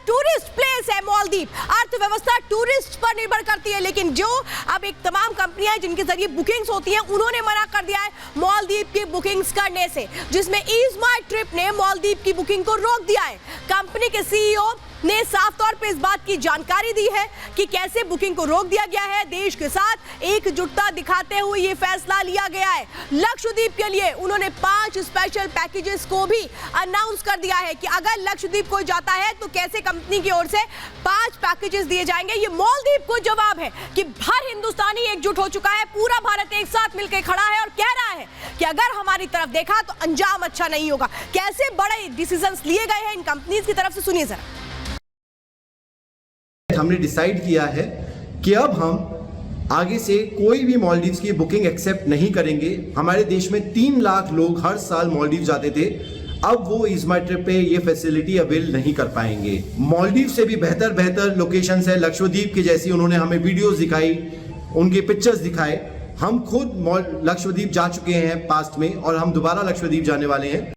Tourist place है मालदीव, अर्थव्यवस्था tourist पर निर्भर करती है। लेकिन जो अब एक तमाम कंपनियां जिनके जरिए बुकिंग्स होती हैं उन्होंने मना कर दिया है मालदीव की बुकिंग्स करने से, जिसमें ईज माई ट्रिप ने मालदीव की बुकिंग को रोक दिया है। कंपनी के सीईओ ने साफ तौर पे इस बात की जानकारी दी है कि कैसे बुकिंग को रोक दिया गया है। देश के साथ एकजुटता दिखाते हुए ये फैसला लिया गया है। लक्षद्वीप के लिए उन्होंने 5 स्पेशल पैकेजेस को भी अनाउंस कर दिया है कि अगर लक्षद्वीप कोई जाता है तो कैसे कंपनी की ओर से 5 पैकेजेस दिए जाएंगे। ये मालदीव को जवाब है कि हर हिंदुस्तानी एकजुट हो चुका है, पूरा भारत एक साथ मिलकर खड़ा है और कह रहा है कि अगर हमारी तरफ देखा तो अंजाम अच्छा नहीं होगा। कैसे बड़े डिसीजंस लिए गए हैं इन कंपनीज की तरफ से, सुनिए जरा। हमने डिसाइड किया है कि अब हम आगे से कोई भी मालदीव्स की बुकिंग एक्सेप्ट नहीं करेंगे। हमारे देश में 3 लाख लोग हर साल मालदीव जाते थे, अब वो ईज माई ट्रिप पे ये फैसिलिटी अवेल नहीं कर पाएंगे। मालदीव से भी बेहतर लोकेशंस है लक्षद्वीप की, जैसी उन्होंने हमें वीडियोस दिखाई, उनके पिक्चर्स दिखाए। हम खुद लक्षद्वीप जा चुके हैं पास्ट में और हम दोबारा लक्षद्वीप जाने वाले हैं।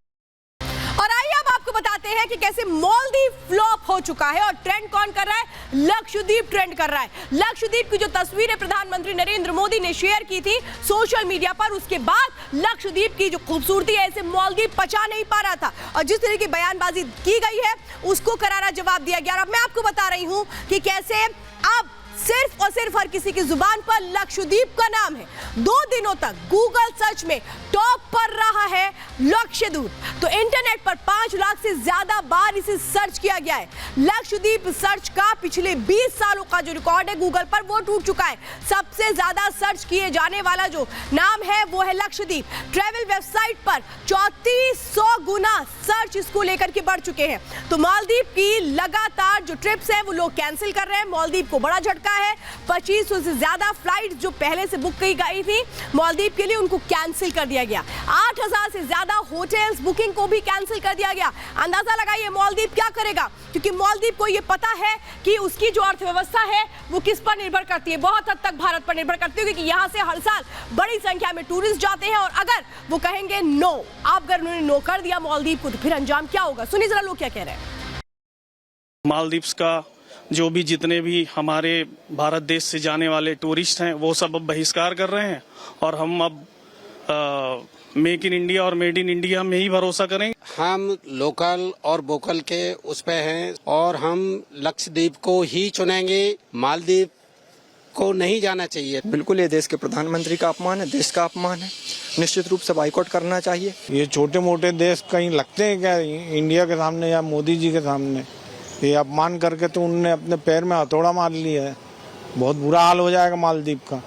बताते हैं कि कैसे मालदीव फ्लॉप हो चुका है और ट्रेंड कौन कर रहा है, लक्षद्वीप ट्रेंड कर रहा है। लक्षद्वीप की जो तस्वीरें प्रधानमंत्री नरेंद्र मोदी ने शेयर की थी सोशल मीडिया पर, उसके बाद लक्षद्वीप की जो खूबसूरती है इसे मालदीव पचा नहीं पा रहा था और जिस तरह की बयानबाजी की गई है उसको करारा जवाब दिया गया। और अब मैं आपको बता रही हूं कि कैसे अब सिर्फ और सिर्फ हर किसी की जुबान पर लक्षद्वीप का नाम है। 2 दिनों तक गूगल सर्च में टॉप पर रहा है लक्षद्वीप, तो इंटरनेट पर 5 लाख से ज्यादा बार इसे सर्च किया गया है। लक्षद्वीप सर्च का पिछले 20 सालों का जो रिकॉर्ड है गूगल पर वो टूट चुका है। सबसे ज्यादा सर्च किए जाने वाला जो नाम है वो है लक्षद्वीप। ट्रैवल वेबसाइट पर 3400 गुना सर्च इसको लेकर के बढ़ चुके हैं। तो मालदीव की लगातार जो ट्रिप्स है वो लोग कैंसिल कर रहे हैं। मालदीव को बड़ा झटका है। 2500 से ज्यादा फ्लाइट जो पहले से बुक की गई थी मालदीव के लिए उनको कैंसिल कर दिया गया। 8000 से ज्यादा होटल्स बुकिंग को भी कैंसिल कर दिया गया। अंदाजा लगाइए मालदीव क्या करेगा, क्योंकि मालदीव को यह पता है कि उसकी जो अर्थव्यवस्था है वो किस पर निर्भर करती है, बहुत हद तक भारत पर निर्भर करती है, क्योंकि यहां से हर साल बड़ी संख्या में टूरिस्ट जाते हैं। और अगर वो कहेंगे नो, आप अगर उन्होंने नो कर दिया मालदीव को तो फिर अंजाम क्या होगा, सुनिए जरा लोग क्या कह रहे हैं। मालदीव्स का जो भी जितने भी हमारे भारत देश से जाने वाले टूरिस्ट हैं वो सब अब बहिष्कार कर रहे हैं और हम अब मेक इन इंडिया और मेड इन इंडिया में ही भरोसा करेंगे। हम लोकल और वोकल के उस पे हैं और हम लक्षद्वीप को ही चुनेंगे, मालदीव को नहीं जाना चाहिए। बिल्कुल, ये देश के प्रधानमंत्री का अपमान है, देश का अपमान है, निश्चित रूप से बाइकआउट करना चाहिए। ये छोटे मोटे देश कहीं लगते हैं क्या इंडिया के सामने या मोदी जी के सामने? ये अपमान करके तो उन्होंने अपने पैर में हथौड़ा मार लिया है। बहुत बुरा हाल हो जाएगा मालदीव का।